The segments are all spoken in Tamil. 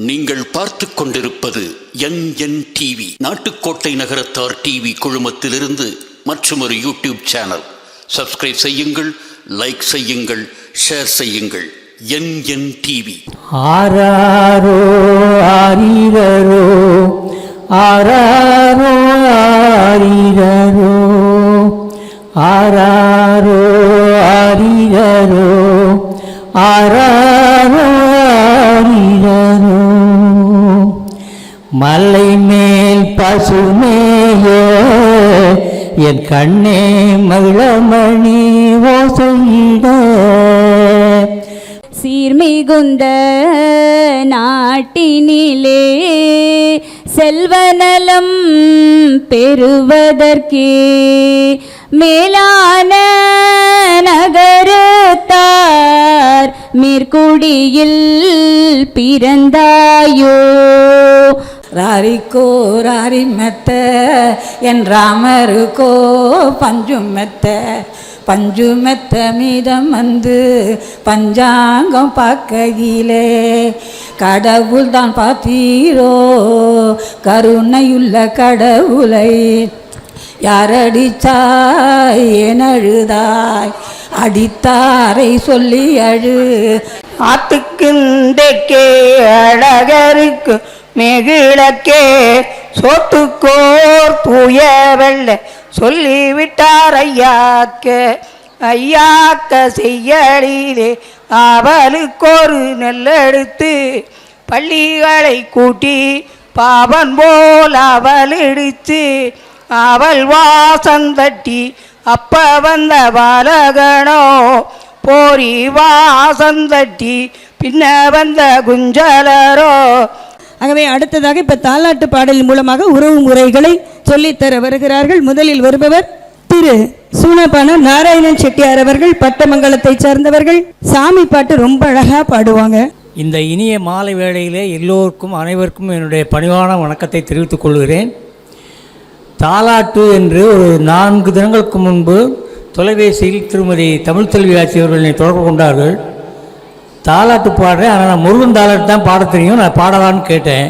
நீங்கள் பார்த்து கொண்டிருப்பது NN TV, நாட்டுக்கோட்டை நகரத்தார் டிவி குழுமத்திலிருந்து மற்றொரு யூடியூப் சேனல். சப்ஸ்கிரைப் செய்யுங்கள், லைக் செய்யுங்கள், ஷேர் செய்யுங்கள். NN TV. ஆராரோ ஆரிரரோ ஆராரோ ஆரிரரோ ஆராரோ ஆரிரரோ ஆராரோ ஆரிரரோ. மலை மேல் பசுமேயே என் கண்ணே மகிழமணி ஓசையிட. சீர்மிகுந்த நாட்டினிலே செல்வநலம் பெறுவதற்கே மேலான நகரத்தார் மேற்குடியில் பிறந்தாயோ. ராரிக்கோ ராரி மெத்த என் ராமருக்கோ பஞ்சு மெத்த மீதம் வந்து பஞ்சாங்கம் பார்க்கையிலே கடவுள் தான் பார்த்தீரோ கருணையுள்ள கடவுளை. யாரடிச்சாய் ஏன் அழுதாய் அடித்தாரை சொல்லி அழு. ஆத்துக்குண்டேக்கே அழகருக்கு மேகிழக்கே சோத்துக்கோர் தூய வெள்ளை சொல்லிவிட்டார் ஐயாக்க செய்யலிலே அவளுக்கொரு நெல்லெடுத்து பள்ளிகளை கூட்டி பாவன் போல் அவள் இடித்து அவள் வாசந்தட்டி அப்ப வந்த பாலகனோ போரி வாசந்தட்டி பின்ன வந்த குஞ்சலரோ. ஆகவே அடுத்ததாக இப்ப தாலாட்டு பாடலின் மூலமாக உறவு முறைகளை சொல்லித்தர வருகிறார்கள். முதலில் வருபவர் திரு சூனப்பான நாராயணன் செட்டியார் அவர்கள், பட்டமங்கலத்தை சார்ந்தவர்கள். சாமி பாட்டு ரொம்ப அழகா பாடுவாங்க. இந்த இனிய மாலை வேளையிலே எல்லோருக்கும் அனைவருக்கும் என்னுடைய பணிவான வணக்கத்தை தெரிவித்துக் கொள்கிறேன். தாலாட்டு என்று ஒரு 4 தினங்களுக்கு முன்பு தொலைபேசியில் திருமதி தமிழ்ச்செல்வி ஆட்சி அவர்களை தொடர்பு கொண்டார்கள். தாலாட்டு பாடுறேன், ஆனால் நான் முருகன் தாலாட்டு தான் பாட தெரியும், நான் பாடலான்னு கேட்டேன்.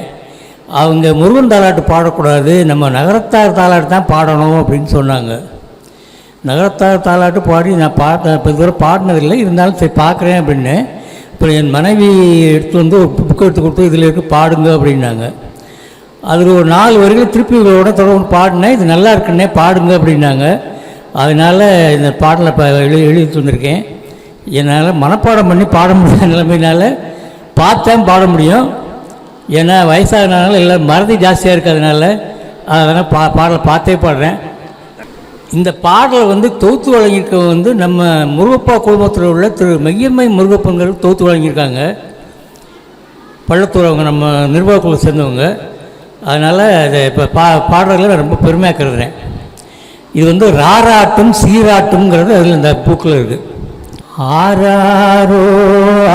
அவங்க முருகன் தாலாட்டு பாடக்கூடாது, நம்ம நகரத்தார் தாலாட்டு தான் பாடணும் அப்படின்னு சொன்னாங்க. நகரத்தார் தாலாட்டு பாடி நான் இப்போ இதுவரை பாடினதில்லை, இருந்தாலும் சரி பார்க்குறேன் அப்படின்னு. இப்போ என் மனைவி எடுத்து வந்து ஒரு புக்கு எடுத்து கொடுத்து இதில் இருக்கு பாடுங்க அப்படின்னாங்க. அதில் ஒரு 4 வரிகள் திருப்பி இதோட தொடர்ந்து பாடினேன். இது நல்லா இருக்குன்னே பாடுங்க அப்படின்னாங்க. அதனால் இந்த பாடலை இப்போ எழுதி வந்திருக்கேன். என்னால் மனப்பாடம் பண்ணி பாட முடியாத நிலைமையினால பார்த்தேன் பாட முடியும். ஏன்னா வயசாகனால எல்லாம் மறதி ஜாஸ்தியாக இருக்கிறதுனால அதனால் பாடலை பார்த்தே பாடுறேன். இந்த பாடலை வந்து தொகுத்து வழங்கியிருக்க வந்து நம்ம முருகப்பா குடும்பத்தில் உள்ள திரு மெய்யம்மை முருகப்பன்கள் தொகுத்து வழங்கியிருக்காங்க. பள்ளத்தூர் அவங்க நம்ம நிர்வாகக்குழு சேர்ந்தவங்க. அதனால் அதை இப்போ பாடுறதுல நான் ரொம்ப பெருமையாக கருதுகிறேன். இது வந்து ராராட்டும் சீராட்டும்ங்கிறது அதில் இந்த பூக்கில் இருக்குது. ஆராரோ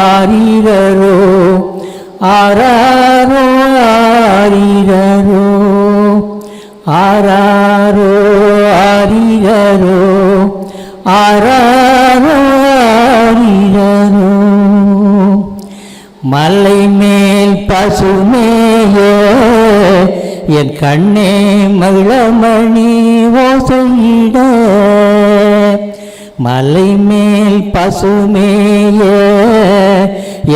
ஆரிரரோ ஆராரோ ஆரிரரோ ஆராரோ ஆரிரரோ ஆராரோ ஆரிரரோ. மலை மேல் பசுமேயே என் கண்ணே மகிழமணி ஓசையிட. மலை மேல் பசுமேயே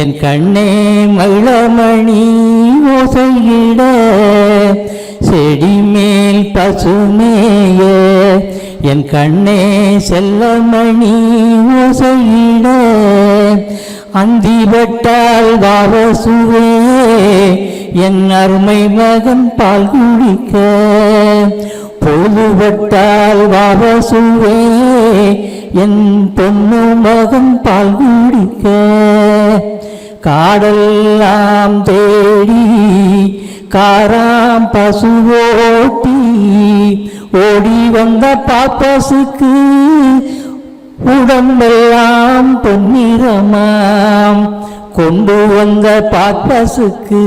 என் கண்ணே மகிழமணி ஓசையிட. செடி மேல் பசுமேயே என் கண்ணே செல்லமணி ஓசையிட. அந்திபட்டால் வாரசுவே என் அருமை மகன் பால் குடிக்க. பொழுதுபட்டால் வாரசுவே என் பொண்ணு மகன் பால் குடிக்க. காடெல்லாம் தேடி காராம் பசுவோட்டி ஓடி வந்த பாப்பசுக்கு உடம்பெல்லாம் பொன்னிறமாம். கொண்டு வந்த பாப்பசுக்கு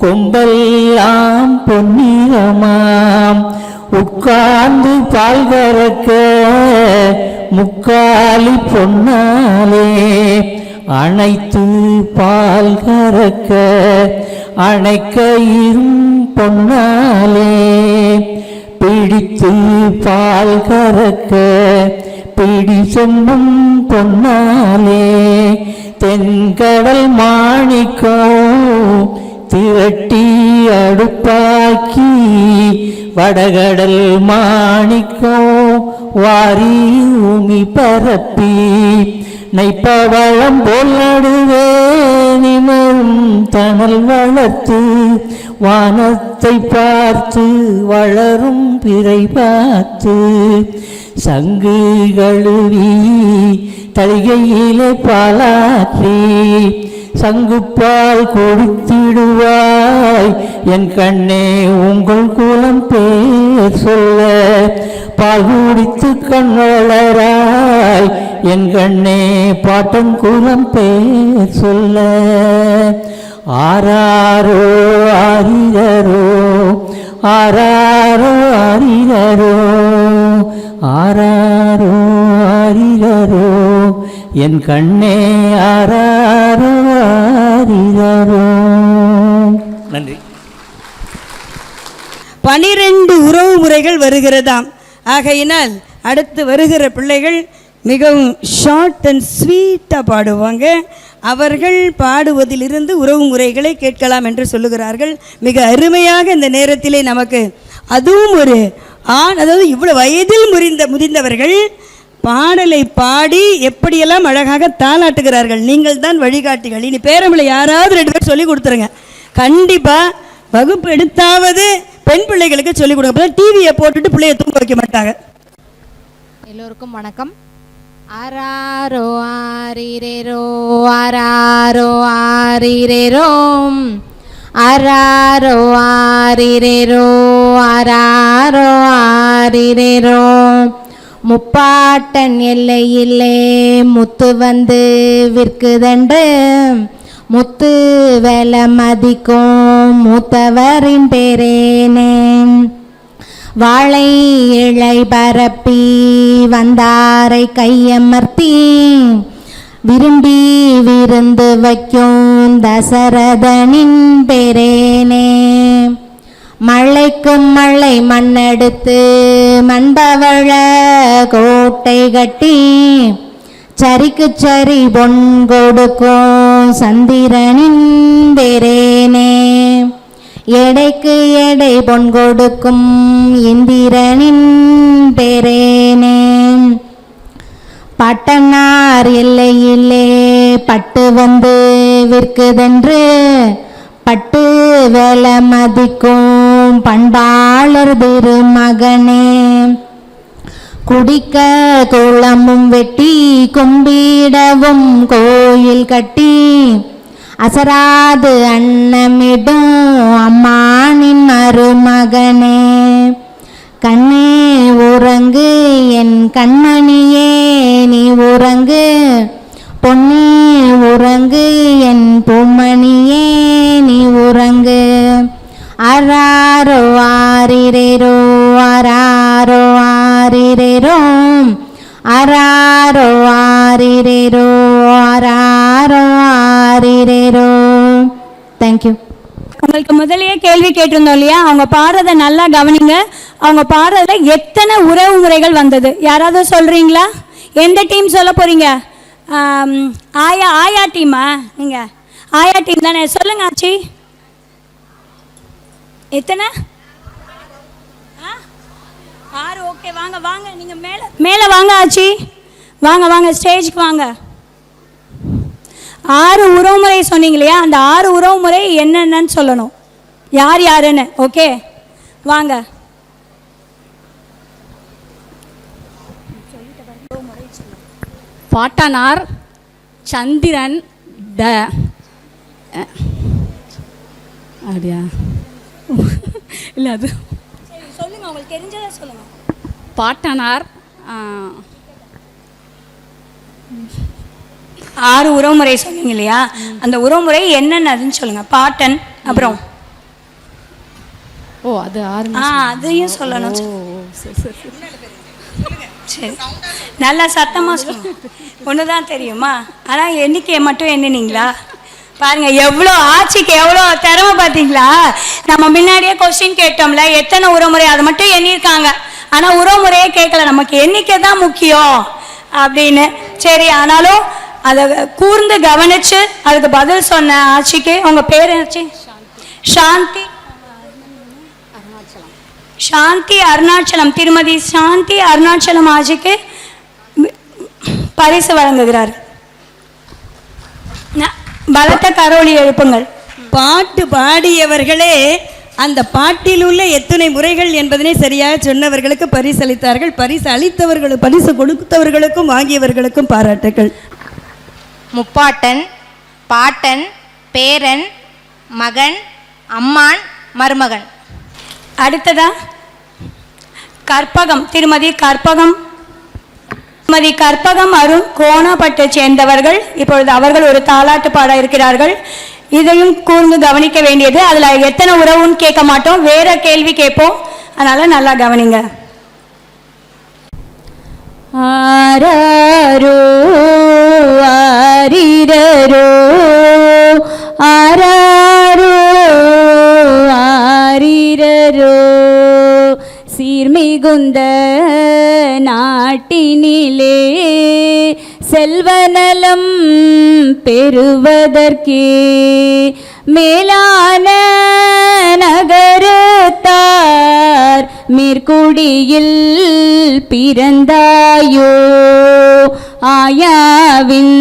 கொம்பெல்லாம் பொன்னிறமாம். உட்கார்ந்து பால் கறக்க முக்காலி பொன்னாலே அனைத்து பால் கறக்க அணைக்கயிரும் பொன்னாலே பிடித்து பால் கறக்க பிடி சொன்னும் பொன்னாலே தென்கடல் மாணிக்கோ திரட்டி அடுப்பாக்கி வடகடல் மாணிக்கோ வாரி ஊமி பரப்பி நைப்பவளம் போல் நடுவே நிமரும் தணல் வளர்த்து வானத்தை பார்த்து வளரும் பிறை பார்த்து சங்கு கழுவி தலிகையிலே பாலாற்றி சங்குப்பால் கொடுத்திடுவாய் என் கண்ணே உங்கள் குலம் பேர் சொல்ல பால் குடித்து கண் வளராய் என் கண்ணே பாட்டன் குலம் பேர் சொல்ல ஆராரோ ஆரிரரோ ஆராரோ ஆரிரரோ ஆராரோ ஆரிரரோ என் கண்ணே ஆராரோ ஆரிரரோ. நன்றி. 12 உறவு முறைகள் வருகிறதாம். ஆகையினால் அடுத்து வருகிற பிள்ளைகள் மிகவும் ஷார்ட் அண்ட் ஸ்வீட்டாக பாடுவாங்க. அவர்கள் பாடுவதிலிருந்து உறவு முறைகளை கேட்கலாம் என்று சொல்லுகிறார்கள். மிக அருமையாக இந்த நேரத்திலே நமக்கு அதுவும் ஒரு அதாவது இவ்வளவு வயதில் முதிர்ந்தவர்கள் பாடலை பாடி எப்படியெல்லாம் அழகாக தாளாட்டுகிறார்கள். நீங்கள் தான் வழிகாட்டிகள். இனி பேரமில்லை யாராவது 2 பேர் சொல்லி கொடுத்துருங்க. கண்டிப்பாக வகுப்பு எடுத்தாவது பெண் பிள்ளைகளுக்கு சொல்லிக் கொடுக்க. டிவியை போட்டுட்டு பிள்ளைய தூங்க வைக்க மாட்டாங்க. எல்லோருக்கும் வணக்கம். ஆராரோ ஆரிரேரோ ஆராரோ ஆரிரேரோ ஆராரோ ஆரிரேரோ ஆராரோ ஆரிரேரோ முப்பாட்டன் எல்லையில்லே முத்து வந்து விற்குதண்டு முத்து வேலை மதிக்கும் மூத்தவரின் பேரேனே வாழை இழை பரப்பி வந்தாரை கையமர்த்தி விரும்பி விருந்து வைக்கும் தசரதனின் பேரேனே மழைக்கும் மழை மண்ணெடுத்து மண்பவழ கோட்டை கட்டி சரிக்கு சரி பொன் கொடுக்கும் சந்திரனின் பேரேனே எடைக்கு எடை பொன் கொடுக்கும் இந்திரனின் பேரேனே பட்டனார் எல்லையிலே பட்டு வந்து விற்குதென்று பட்டு வேலை மதிக்கும் பண்பாளர் திருமகனே குடிக்க குளமும் வெட்டி கும்பிடவும் கோயில் கட்டி அசராது அன்னமிடும் அம்மானின் மருமகனே கண்ணே உறங்கு என் கண்மணியே நீ உறங்கு பொன்னே உறங்கு என் பூமணியே நீ உறங்கு ஆராரோ ஆரிரேரோ ஆராரோ ஆரிரேரோ ஆராரோ ஆரிரேரோ ஆராரோ ஆரிரேரோ. தேங்க்யூ. உங்களுக்கு முதலையே கேள்வி கேட்டிருந்தோம் இல்லையா? அவங்க பாடுறதை நல்லா கவனிங்க. அவங்க பாடுறதுல எத்தனை உறவு முறைகள் வந்தது யாராவது சொல்கிறீங்களா? எந்த டீம் சொல்ல போகிறீங்க? ஆயா டீமா? நீங்கள் ஆயா டீம் தானே? சொல்லுங்க ஆச்சி. எத்தனை? 6. ஓகே, வாங்க வாங்க, நீங்கள் மேலே வாங்க ஆச்சி. வாங்க ஸ்டேஜுக்கு வாங்க. 6 உறவுமுறை சொன்னீங்க இல்லையா? அந்த 6 உறவுமுறை என்னென்னு சொல்லணும், யார் யாருன்னு. ஓகே, வாங்க. பாட்டனார், சந்திரன், அப்படியா இல்லை அது சொல்லுங்க, உங்களுக்கு தெரிஞ்சதை சொல்லுங்க. பாட்டனார் 6 உறவுமுறை சொன்னீங்க இல்லையா? அந்த உறவுமுறை என்னென்னதுன்னு சொல்லுங்க. பாட்டன், அப்புறம் அது 6. அதையும் சொல்லணும். சரி, நல்லா சத்தமாக சொல்லுங்க. ஒன்று தான் தெரியுமா? ஆனால் எண்ணிக்கையை மட்டும் எண்ணினீங்களா? பாருங்க எவ்வளோ ஆட்சிக்கு எவ்வளோ திறமை பார்த்தீங்களா? நம்ம முன்னாடியே கொஸ்டின் கேட்டோம்ல, எத்தனை உறவுமுறை அதை மட்டும் எண்ணியிருக்காங்க. ஆனால் உறவுமுறையே கேட்கல, நமக்கு எண்ணிக்கை தான் முக்கியம் அப்படின்னு. சரி, ஆனாலும் அதை கூர்ந்து கவனிச்சு அதுக்கு பதில் சொன்ன ஆட்சிக்கு, உங்கள் பேர் ஆச்சு? சாந்தி சாந்தி அருணாச்சலம், திருமதி சாந்தி அருணாச்சலம் ஆட்சிக்கு பரிசு வழங்குகிறார். பலத்த கரோலி எழுப்புங்கள். பாட்டு பாடியவர்களே அந்த பாட்டில் உள்ள எத்தனை முறைகள் என்பதனை சரியாக சொன்னவர்களுக்கு பரிசு அளித்தார்கள். பரிசு அளித்தவர்களுக்கு, பரிசு கொடுத்தவர்களுக்கும் வாங்கியவர்களுக்கும் பாராட்டுகள். முப்பாட்டன், பாட்டன், பேரன், மகன், அம்மான், மருமகன். அடுத்ததா கற்பகம், திருமதி கற்பகம் அருண் கோணப்பட்டை சேர்ந்தவர்கள். இப்பொழுது அவர்கள் ஒரு தாலாட்டு பாட இருக்கிறார்கள். இதையும் கூர்ந்து கவனிக்க வேண்டியது. அதில் எத்தனை உறவுன்னு கேட்க மாட்டோம், வேற கேள்வி கேட்போம். அதனால நல்லா கவனிங்க. ஆராரோ ஆரிரரோ ஆராரோ ஆரிரரோ சீர்மிகுந்த நாட்டினிலே செல்வநலம் பெறுவதற்கே மேலான நகரத்தார் மேற்குடியில் பிறந்தாயோ ஆயாவின்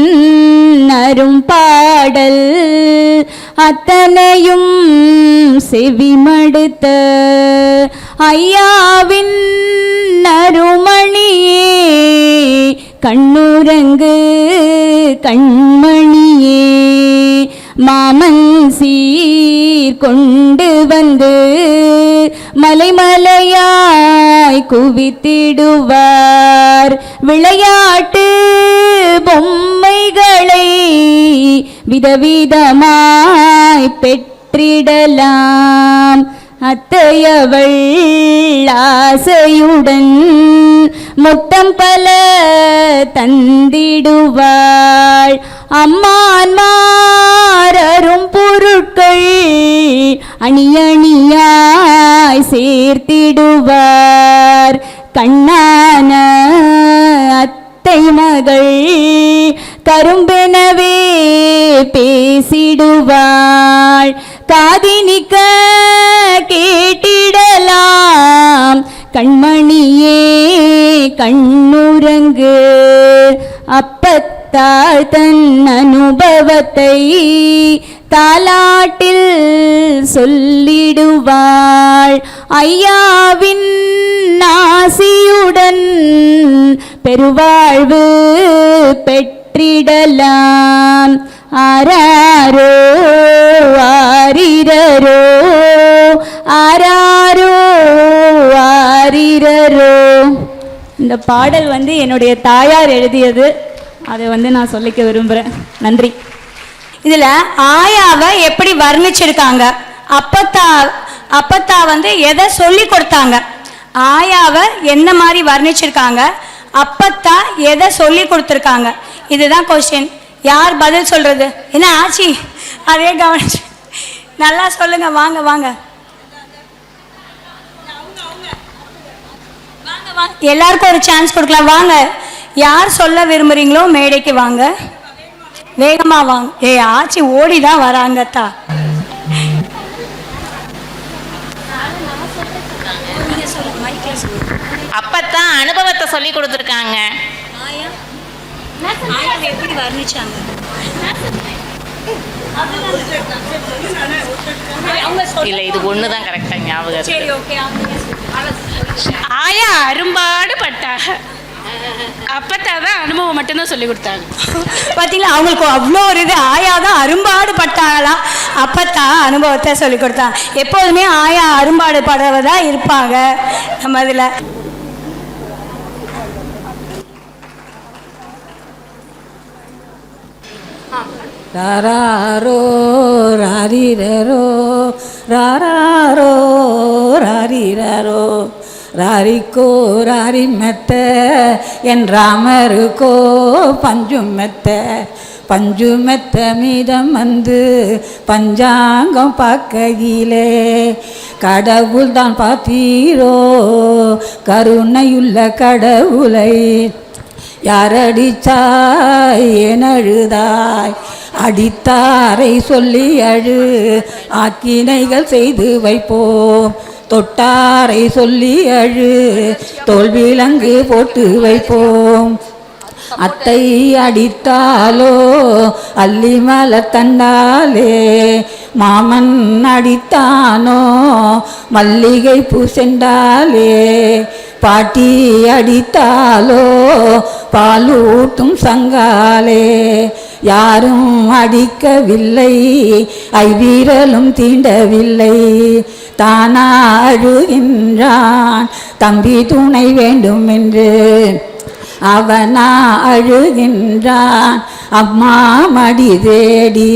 அரும்பாடல் அத்தனையும் செவிமடுத்த ஐயாவின் அருமணியே கண்ணுரங்கு கண்மணியே மாமன் சீர் கொண்டு வந்து மலைமலையாய் குவித்திடுவார் விளையாட்டு பொம்மைகளை விதவிதமாய் பெற்றிடலாம் அத்தையவள் ஆசையுடன் முத்தம் பல தந்திடுவாள் அம்மான்மாரும் பொருட்கள் அணியணியாய் சேர்த்திடுவார் கண்ணான அத்தை மகள் கரும்பெனவே பேசிடுவாள் காதினிக்க கேட்டிடலாம் கண்மணியே கண்ணுரங்கு அப்பத்தாள் தன் அனுபவத்தை தாலாட்டில் சொல்லிடுவாள் ஐயாவின் ஆசியுடன் பெருவாழ்வு பெற்றிடலாம் ஆராரோ ஆரிரரோ ஆராரோ ஆரிரரோ. இந்த பாடல் என்னுடைய தாயார் எழுதியது. அதை நான் சொல்லிக்க விரும்புகிறேன். நன்றி. இதில் ஆயாவை எப்படி வர்ணிச்சிருக்காங்க, அப்பத்தா எதை சொல்லி கொடுத்தாங்க, ஆயாவை என்ன மாதிரி வர்ணிச்சிருக்காங்க, அப்பத்தா எதை சொல்லி கொடுத்துருக்காங்க, இதுதான் கொஸ்டின். யார் பதில் சொல்றது? என்ன ஆச்சி, அதே கவனிச்சு நல்லா சொல்லுங்க. வாங்க வாங்க எல்லாருக்கும் ஒரு சான்ஸ் கொடுக்கலாம். வாங்க, யார் சொல்ல விரும்புறீங்களோ மேடைக்கு வாங்க, வேகமா வாங்க. ஆச்சி ஓடிதான் வராங்கத்தா. அப்பத்தான் அனுபவத்தை சொல்லி கொடுத்துருக்காங்க. எப்படி வர்ணிச்சாங்க? இல்லை, இது ஒண்ணுதான் கரெக்டா ஞாபகம். சரி, ஓகே. ஆயா அரும்பாடு பட்டாக, அப்பத்தான் அனுபவம் மட்டும்தான் சொல்லி கொடுத்தாங்க. பார்த்தீங்களா, அவங்களுக்கு அவ்வளோ ஒரு இது. ஆயா தான் அரும்பாடு பட்டாங்களா, அப்பத்தான் அனுபவத்தை சொல்லி கொடுத்தாங்க. எப்போதுமே ஆயா அரும்பாடு படுறவதா இருப்பாங்க நம்ம இதில். ராரோ ராரிரோ ராரோ ராரிரோ ராரிக்கோ ராரி மெத்த என் ராமருக்கோ பஞ்சும் மெத்த பஞ்சுமெத்த மீதம் வந்து பஞ்சாங்கம் பார்க்கையிலே கடவுள் தான் பார்த்தீரோ கருணையுள்ள கடவுளை யாரடிச்சாய் ஏன் அழுதாய் அடித்தாரை சொல்லி அழு ஆக்கினைகள் செய்து வைப்போம் தொட்டாரை சொல்லி அழு தோல்விலங்கு போட்டு வைப்போம் அத்தை அடித்தாலோ அல்லி மலர் தண்டாலே மாமன் அடித்தானோ மல்லிகை பூ செண்டாலே பாட்டி அடித்தாலோ பாலூட்டும் சங்காலே யாரும் அடிக்கவில்லை ஐவீரலும் தீண்டவில்லை தானா அழுகின்றான் தம்பி துணை வேண்டும் என்று அவனா அழுகின்றான் அம்மா மடி தேடி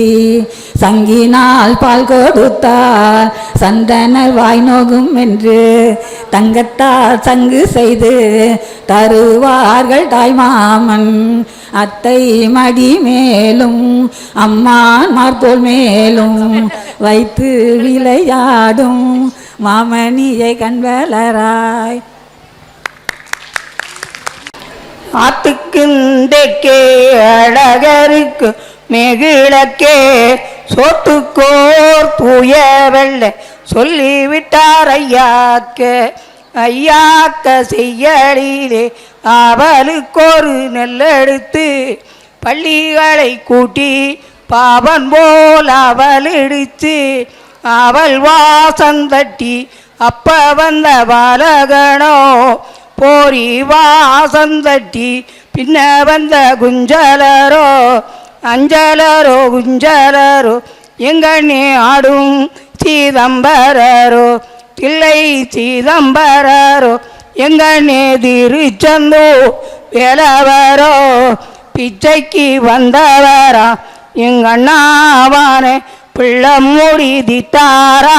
சங்கினால் பால் கொடுத்தால் சந்தனர் வாய் நோகும் என்று தங்கத்தால் சங்கு செய்து தருவார்கள் தாய்மாமன் அத்தை மடி மேலும் அம்மான் மார்போல் மேலும் வைத்து விளையாடும் மாமணியை கண்வளராய் ஆத்துக்குந்தேக்கே அழகருக்கு மெகிழக்கே சோத்துக்கோர் தூய வெள்ளை சொல்லிவிட்டார் ஐயாக்க செய்யலிலே அவளுக்கொரு நெல்லெடுத்து பள்ளிகளை கூட்டி பாவன் போல் அவள் இடித்து அவள் வாசந்தட்டி அப்ப வந்த பாலகனோ போரி வாசந்தட்டி பின்ன வந்த குஞ்சலரோ அஞ்சலரோ குஞ்சலரோ எங்கண்ணே ஆடும் சிதம்பரரோ தில்லை சிதம்பரரோ எங்கண்ணே திருச்செந்தோ வேலவரோ பிச்சைக்கு வந்தவரா எங்கண்ணாவானே பிள்ளை முடி திட்டாரா